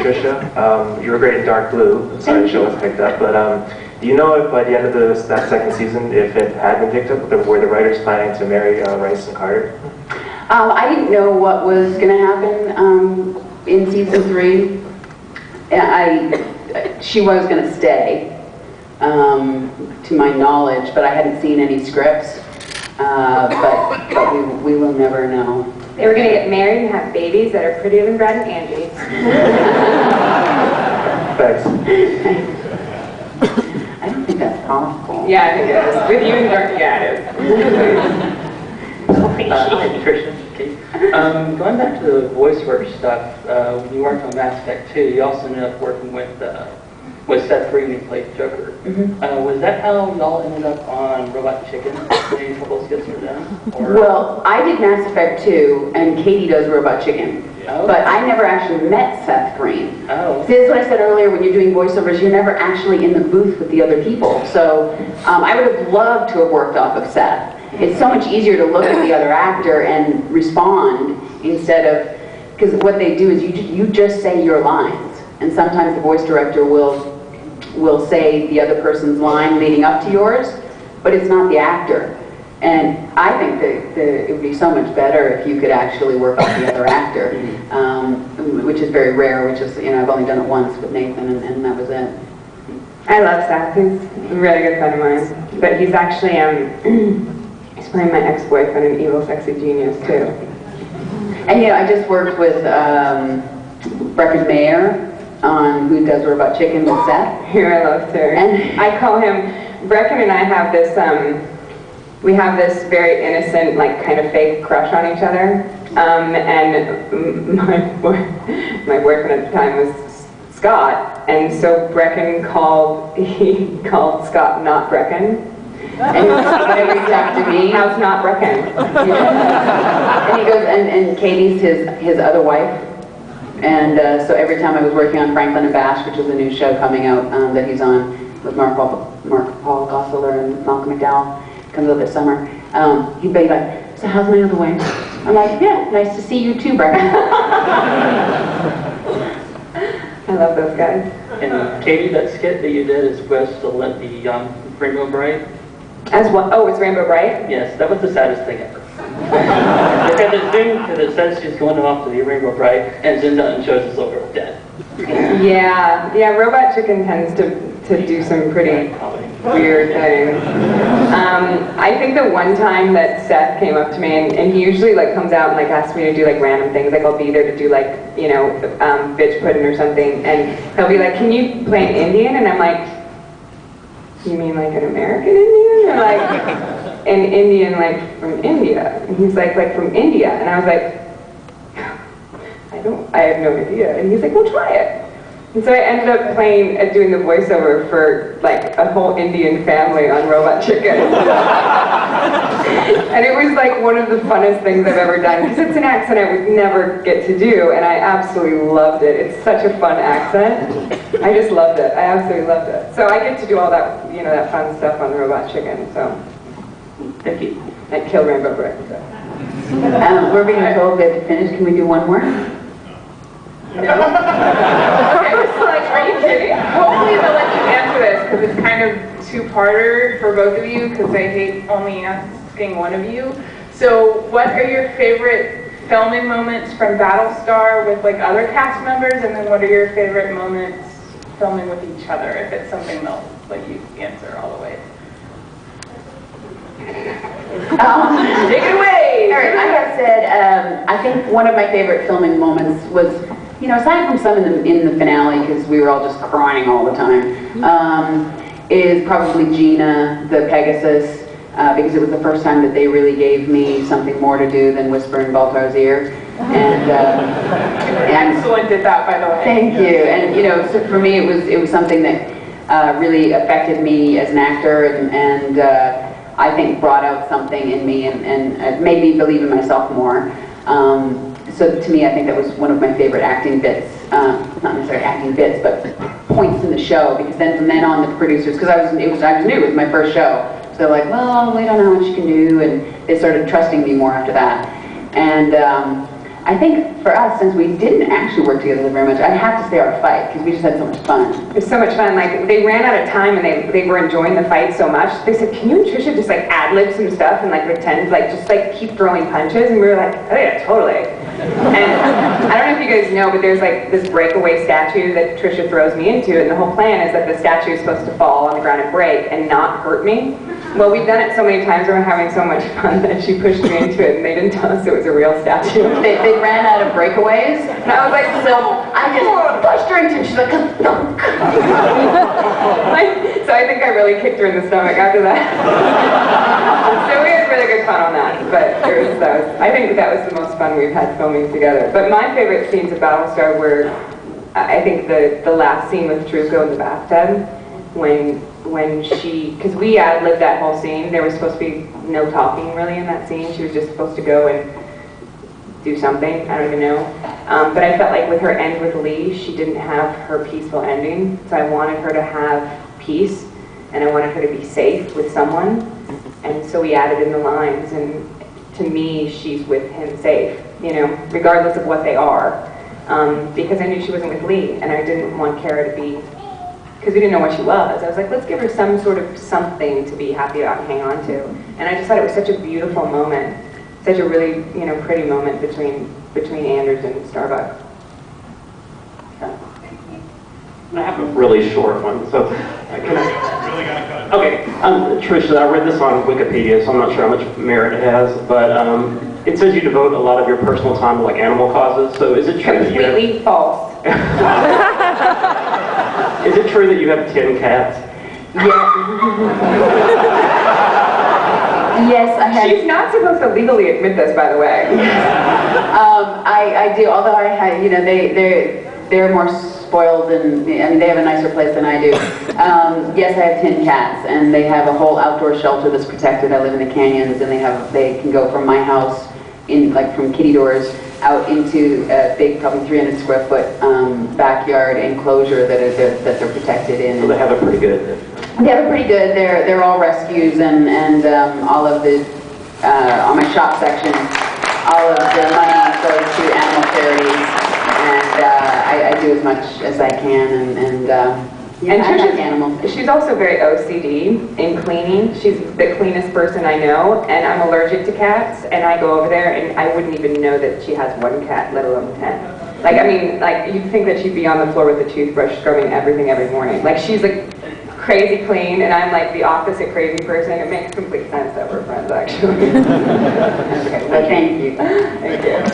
Tricia. You were great in Dark Blue. Sorry the show was picked up, but do you know if by the end of that second season, if it had been picked up, were the writers planning to marry Rice and Carter? I didn't know what was going to happen in season 3. She was going to stay, to my knowledge, but I hadn't seen any scripts. But we will never know. They were going to get married and have babies that are prettier than Brad and Angie. Thanks. I don't think that's possible. Yeah, I think it is. With you and Dark, yeah, it is. Hi, Tricia. Okay. Going back to the voiceover stuff, when you worked on Mass Effect 2, you also ended up working with Seth Green, who played Joker. Mm-hmm. Was that how y'all ended up on Robot Chicken? When a couple skits were done? Or? Well, I did Mass Effect 2, and Katee does Robot Chicken. Oh. But I never actually met Seth Green. Oh. See, that's what I said earlier, when you're doing voiceovers, you're never actually in the booth with the other people. So I would have loved to have worked off of Seth. It's so much easier to look at the other actor and respond instead of, because what they do is you just say your lines, and sometimes the voice director will say the other person's line leading up to yours, but it's not the actor. And I think that it would be so much better if you could actually work off the other actor, which is very rare, which is, I've only done it once with Nathan, and that was it. I love Seth. He's a really good friend of mine. But he's actually, he's playing my ex-boyfriend in Evil Sexy Genius, too. And I just worked with Brecken Mayer on Who Does Robot Chicken with Seth. Here, I love her. And I call him, Brecken and I have this, we have this very innocent, like, kind of fake crush on each other. And my boyfriend at the time was Scott, and so Brecken called Scott not Brecken. And whenever he talked to me, how's not Brecken? And he goes, and Katie's his other wife. And so every time I was working on Franklin and Bash, which is a new show coming out that he's on with Mark Paul Gosselaar and Malcolm McDowell, comes out this summer, he'd be like, so how's my other wife? I'm like, yeah, nice to see you too, Brecken. I love those guys. And Katee, that skit that you did is supposed to let the Rainbow Bright. As what? Oh, it's Rainbow Bright? Yes, that was the saddest thing ever. Because it says she's going off to the Rainbow Bright, and zooms out and shows this little girl dead. Yeah, Robot Chicken tends to do some pretty weird things. I think the one time that Seth came up to me, and he usually like comes out and like asks me to do like random things, like I'll be there to do like, bitch pudding or something, and he'll be like, can you play an Indian? And I'm like, you mean like an American Indian? Or like an Indian like from India? And he's like from India. And I was like, I have no idea. And he's like, well, try it. And so I ended up doing the voiceover for like a whole Indian family on Robot Chicken. And it was like one of the funnest things I've ever done, because it's an accent I would never get to do, and I absolutely loved it. It's such a fun accent. I just loved it. I absolutely loved it. So I get to do all that, that fun stuff on Robot Chicken. So Thank you. And kill Rainbow Brick. So. We're being told we have to finish. Can we do one more? No. I was like, are you kidding? Hopefully they'll let you answer this, because it's kind of two-parter for both of you, because I hate only asking one of you. So what are your favorite filming moments from Battlestar with like other cast members, and then what are your favorite moments filming with each other, if it's something they'll let you answer all the way? Take it away! All right, like I said, I think one of my favorite filming moments was, aside from some in the finale, because we were all just crying all the time, is probably Gina, the Pegasus, because it was the first time that they really gave me something more to do than whisper in Baltar's ear. And excellent at that, by the way. Thank you. And so for me, it was something that really affected me as an actor, and I think brought out something in me and made me believe in myself more. So to me, I think that was one of my favorite acting bits, not necessarily acting bits, but points in the show, because then from then on the producers, because I was new, it was my first show, so they're like, well, we don't know how much you can do, and they started trusting me more after that. And I think for us, since we didn't actually work together very much, I'd have to say our fight, because we just had so much fun. It was so much fun. Like, they ran out of time and they were enjoying the fight so much. They said, can you and Tricia just like ad-lib some stuff and like pretend, like just like keep throwing punches? And we were like, oh yeah, totally. And I don't know if you guys know, but there's like this breakaway statue that Tricia throws me into, and the whole plan is that the statue is supposed to fall on the ground and break and not hurt me. Well, we've done it so many times and we're having so much fun that she pushed me into it and they didn't tell us it was a real statue. They ran out of breakaways, And I was like, so I just pushed her into it. She's like, thunk. so I think I really kicked her in the stomach after that. So we had really good fun on that, but I think that was the most fun we've had filming together. But my favorite scenes of Battlestar were, I think, the last scene with Truco in the bathtub, when she, because we ad-libbed that whole scene. There was supposed to be no talking really in that scene. She was just supposed to go and do something, I don't even know. But I felt like with her end with Lee, she didn't have her peaceful ending. So I wanted her to have peace, and I wanted her to be safe with someone. And so we added in the lines, and to me, she's with him safe, you know, regardless of what they are. Because I knew she wasn't with Lee, and I didn't want Kara to be, because we didn't know what she was. I was like, let's give her some sort of something to be happy about and hang on to. And I just thought it was such a beautiful moment, such a really, you know, pretty moment between Anders and Starbuck. I have a really short one, so can I? Okay, Tricia, I read this on Wikipedia, so I'm not sure how much merit it has, but it says you devote a lot of your personal time to like animal causes. So is it true that you have... Completely false. Is it true that you have 10 cats? Yes, I had. She's not supposed to legally admit this, by the way. I do, although I had, you know, they're more spoiled and, I mean, they have a nicer place than I do. Yes, I have 10 cats, and they have a whole outdoor shelter that's protected. I live in the canyons, and they can go from my house, from kitty doors, out into a big, probably 300 square foot backyard enclosure that they're protected in. So they have it pretty good. They have it pretty good. They're all rescues, and all of the on my shop section, all of the money goes to animal charities, and I do as much as I can, and I like animals. She's also very OCD in cleaning. She's the cleanest person I know, and I'm allergic to cats, and I go over there, and I wouldn't even know that she has one cat, let alone 10. Like, I mean, like, you'd think that she'd be on the floor with a toothbrush scrubbing everything every morning. Like, she's like crazy clean, and I'm like the opposite crazy person. It makes complete sense that we're friends, actually. Okay, well, thank you. Thank you.